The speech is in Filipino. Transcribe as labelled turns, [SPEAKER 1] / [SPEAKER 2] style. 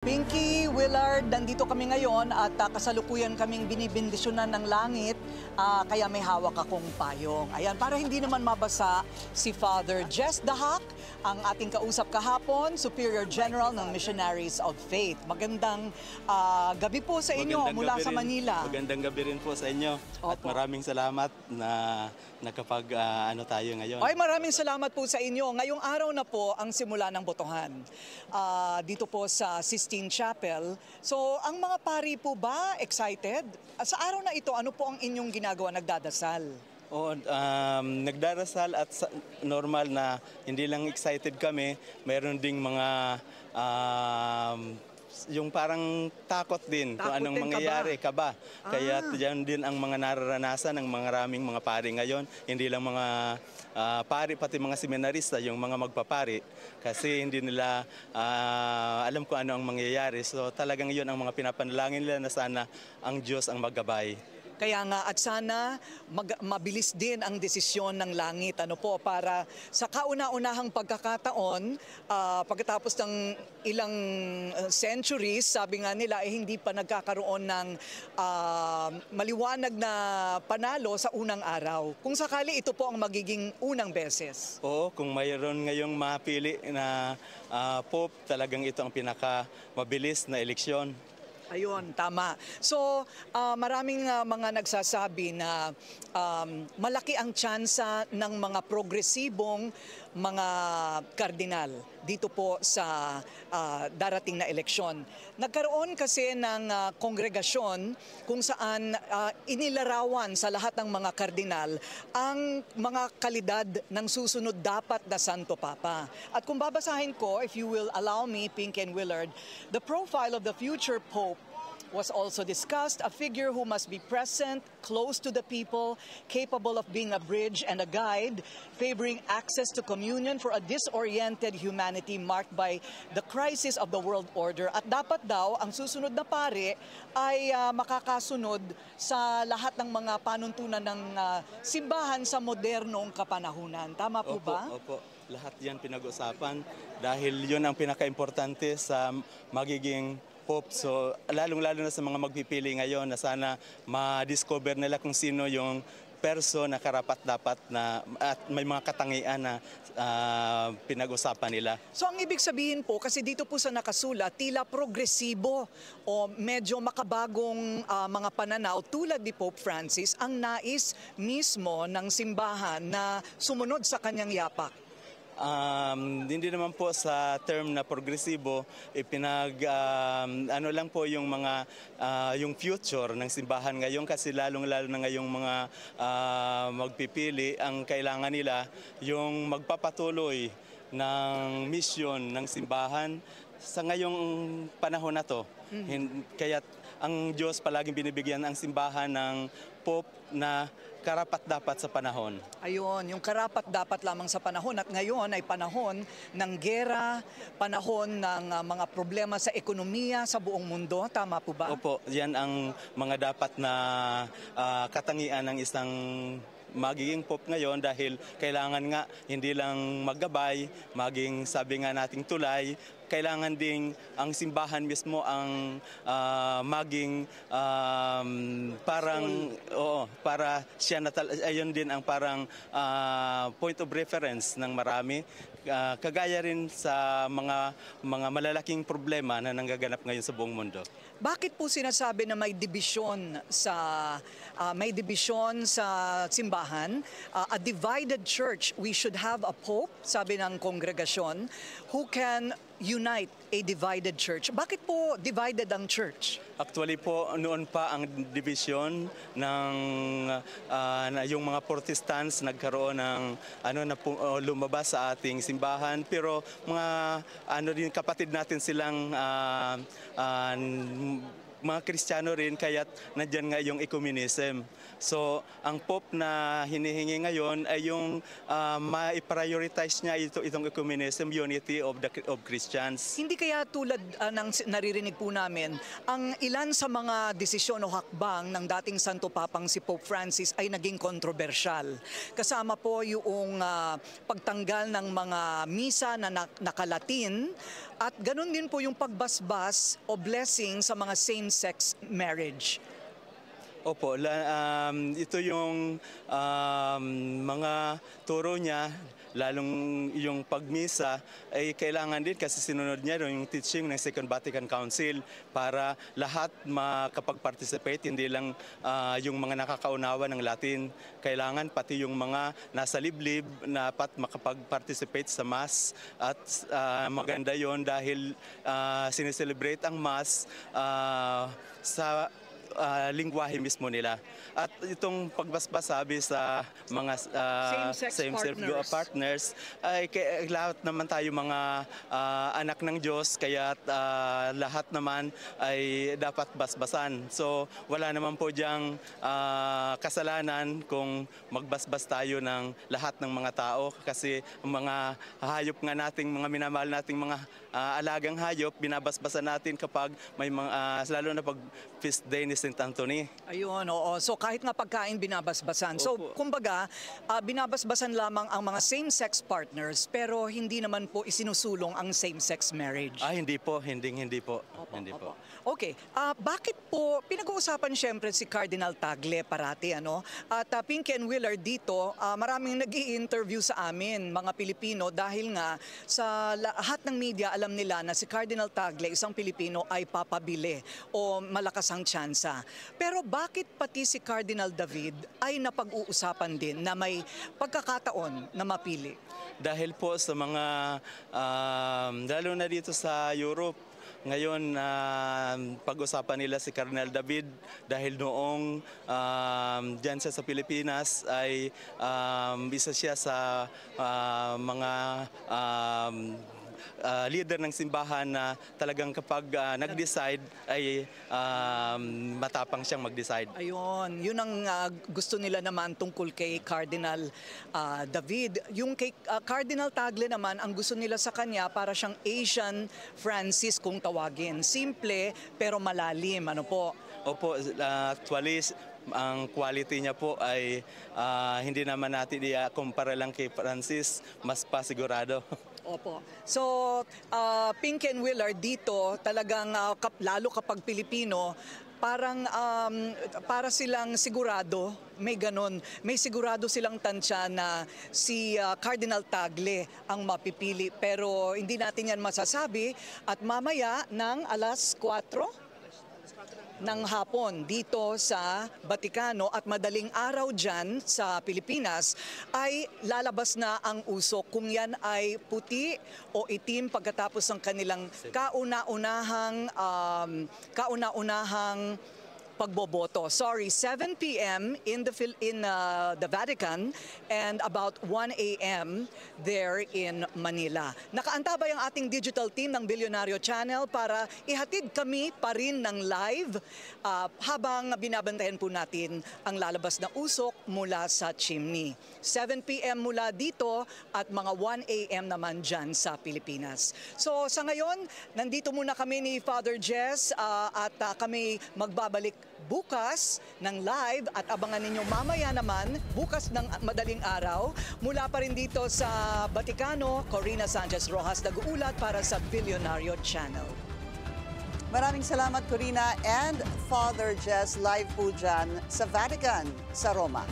[SPEAKER 1] Pinky, Willard, nandito kami ngayon at kasalukuyan kaming binibindisyonan ng langit, kaya may hawak akong payong. Ayan, para hindi naman mabasa si Father Jess Dahak, ang ating kausap kahapon, Superior General ng Missionaries of Faith. Magandang gabi po sa inyo mula sa Manila.
[SPEAKER 2] Magandang gabi rin po sa inyo.
[SPEAKER 1] Opo.
[SPEAKER 2] At maraming salamat na nakapag tayo ngayon.
[SPEAKER 1] Ay, maraming salamat po sa inyo. Ngayong araw na po ang simula ng botohan dito po sa Sistine Chapel. So, ang mga pari po ba excited? Sa araw na ito, ano po ang inyong ginagawa? Nagdadasal?
[SPEAKER 2] Oo, nagdarasal at normal na hindi lang excited kami, mayroon ding mga yung parang takot din kung anong mangyayari, kaba. Kaya diyan din ang mga nararanasan ng maraming mga pari ngayon, hindi lang mga pari, pati mga seminarista, yung mga magpapari, kasi hindi nila alam kung ano ang mangyayari. So talagang yun ang mga pinapanalangin nila na sana ang Diyos ang maggabay.
[SPEAKER 1] Kaya nga, at sana mabilis din ang desisyon ng langit para sa kauna-unahang pagkakataon, pagkatapos ng ilang centuries, sabi nga nila, hindi pa nagkakaroon ng maliwanag na panalo sa unang araw. Kung sakali, ito po ang magiging unang beses.
[SPEAKER 2] Oo, kung mayroon ngayong mapili na Pope, talagang ito ang pinakamabilis na eleksyon.
[SPEAKER 1] Ayun, tama. So, maraming mga nagsasabi na malaki ang tsansa ng mga progresibong mga kardinal dito po sa darating na eleksyon. Nagkaroon kasi ng kongregasyon kung saan inilarawan sa lahat ng mga kardinal ang mga kalidad ng susunod dapat na Santo Papa. At kung babasahin ko, if you will allow me, Pink and Willard, the profile of the future Pope was also discussed, a figure who must be present, close to the people, capable of being a bridge and a guide, favoring access to communion for a disoriented humanity marked by the crisis of the world order. At dapat daw, ang susunod na pari ay makakasunod sa lahat ng mga panuntunan ng simbahan sa modernong kapanahunan. Tama po ba?
[SPEAKER 2] Opo. Lahat yan pinag-usapan dahil yun ang pinaka-importante sa magiging Pope. So, lalong-lalo na sa mga magpipili ngayon na sana ma-discover nila kung sino yung person na karapat-dapat na at may mga katangian na pinag-usapan nila.
[SPEAKER 1] So ang ibig sabihin po, kasi dito po sa nakasulat, tila progresibo o medyo makabagong mga pananaw tulad ni Pope Francis ang nais mismo ng simbahan na sumunod sa kanyang yapak.
[SPEAKER 2] Hindi naman po sa term na progresibo, ano lang po yung mga yung future ng simbahan ngayon, kasi lalong-lalo na ngayong mga magpipili, ang kailangan nila yung magpapatuloy ng mission ng simbahan sa ngayong panahon na to. Kaya ang Diyos palaging binibigyan ang simbahan ng Pope na karapat-dapat sa panahon.
[SPEAKER 1] Ayun, yung karapat-dapat lamang sa panahon. At ngayon ay panahon ng gera, panahon ng mga problema sa ekonomiya sa buong mundo. Tama po ba?
[SPEAKER 2] Opo, yan ang mga dapat na katangian ng isang magiging Pope ngayon, dahil kailangan nga hindi lang maggabay, maging sabi nga nating tulay, kailangan ding ang simbahan mismo ang maging parang para siya ayun din ang parang point of reference ng marami, kagaya rin sa mga malalaking problema na nanggaganap ngayon sa buong mundo.
[SPEAKER 1] Bakit po sinasabi na may dibisyon sa simbahan? A divided church, we should have a pope, sabi ng kongregasyon, who can unite a divided church. Bakit po divided ang church?
[SPEAKER 2] Actually po, noon pa ang division ng yung mga Protestants nagkaroon ng lumabas sa ating simbahan, pero mga din kapatid natin silang mga Kristiyano rin, kaya't nandyan nga yung ecumenism. So, ang Pope na hinihingi ngayon ay yung ma-prioritize niya itong ecumenism, unity of Christians.
[SPEAKER 1] Hindi kaya tulad ng naririnig po namin, ang ilan sa mga desisyon o hakbang ng dating Santo Papang si Pope Francis ay naging kontrobersyal. Kasama po yung pagtanggal ng mga misa na nakalatin At ganun din po yung pagbasbas o blessing sa mga same-sex marriage.
[SPEAKER 2] Opo, ito yung mga turo niya, lalong yung pagmisa ay kailangan din kasi sinunod niya yung teaching ng Second Vatican Council para lahat makapag-participate, hindi lang yung mga nakakaunawa ng Latin. Kailangan pati yung mga nasa liblib na makapag-participate sa Mass at maganda yon dahil sineselebrate ang Mass sa lingwahe mismo nila. At itong pagbasbas sabi sa mga
[SPEAKER 1] Same-sex
[SPEAKER 2] partners ay lahat naman tayo mga anak ng Diyos, kaya lahat naman ay dapat basbasan. So wala naman po diyang kasalanan kung magbasbas tayo ng lahat ng mga tao kasi ang mga hayop nga nating mga minamahal nating mga alagang hayop, binabasbasan natin kapag may mga lalo na pag feast day ni St. Anthony.
[SPEAKER 1] Ayun, oo. So kahit nga pagkain binabasbasan. So
[SPEAKER 2] Opo.
[SPEAKER 1] kumbaga, binabasbasan lamang ang mga same-sex partners pero hindi naman po isinusulong ang same-sex marriage.
[SPEAKER 2] Hindi po, hindi po.
[SPEAKER 1] Opo,
[SPEAKER 2] Hindi
[SPEAKER 1] opo.
[SPEAKER 2] po.
[SPEAKER 1] Okay, bakit po, pinag-uusapan siyempre si Cardinal Tagle parati, ano? At Pink and Willard dito, maraming nag-i-interview sa amin, mga Pilipino, dahil nga sa lahat ng media alam nila na si Cardinal Tagle, isang Pilipino, ay papabili o malakas ang tsansa. Pero bakit pati si Cardinal David ay napag-uusapan din na may pagkakataon na mapili?
[SPEAKER 2] Dahil po sa mga, lalo na dito sa Europe, ngayon, pag-usapan nila si Cardinal David dahil noong dyan siya sa Pilipinas ay isa siya sa mga leader ng simbahan na talagang kapag nag-decide ay matapang siyang mag-decide.
[SPEAKER 1] Ayun, yun ang gusto nila naman tungkol kay Cardinal David. Yung kay Cardinal Tagle naman, ang gusto nila sa kanya para siyang Asian Francis kung tawagin. Simple pero malalim, ano po?
[SPEAKER 2] Opo, actually, ang quality niya po ay hindi naman natin i-kumpara lang kay Francis, mas pa sigurado.
[SPEAKER 1] Opo. So, Pink and Willard dito, talagang lalo kapag Pilipino, parang para silang sigurado, may ganon, may sigurado silang tansya na si Cardinal Tagle ang mapipili. Pero hindi natin yan masasabi at mamaya ng alas 4 ng hapon dito sa Vaticano at madaling araw dyan sa Pilipinas ay lalabas na ang usok kung yan ay puti o itim pagkatapos ng kanilang kauna-unahang pagboboto. Sorry, 7 p.m. in the Vatican and about 1 a.m. there in Manila. Nakaantabay ang ating digital team ng Bilyonaryo Channel para ihatid kami pa rin ng live habang binabantayan po natin ang lalabas na usok mula sa chimney. 7 p.m. mula dito at mga 1 a.m. naman dyan sa Pilipinas. So sa ngayon, nandito muna kami ni Father Jess at kami magbabalik bukas ng live at abangan ninyo mamaya naman bukas ng madaling araw mula pa rin dito sa Vaticano. Corina Sanchez Rojas nag-uulat para sa Bilyonaryo Channel.
[SPEAKER 3] Maraming salamat, Corina, and Father Jess, live po dyan sa Vatican sa Roma.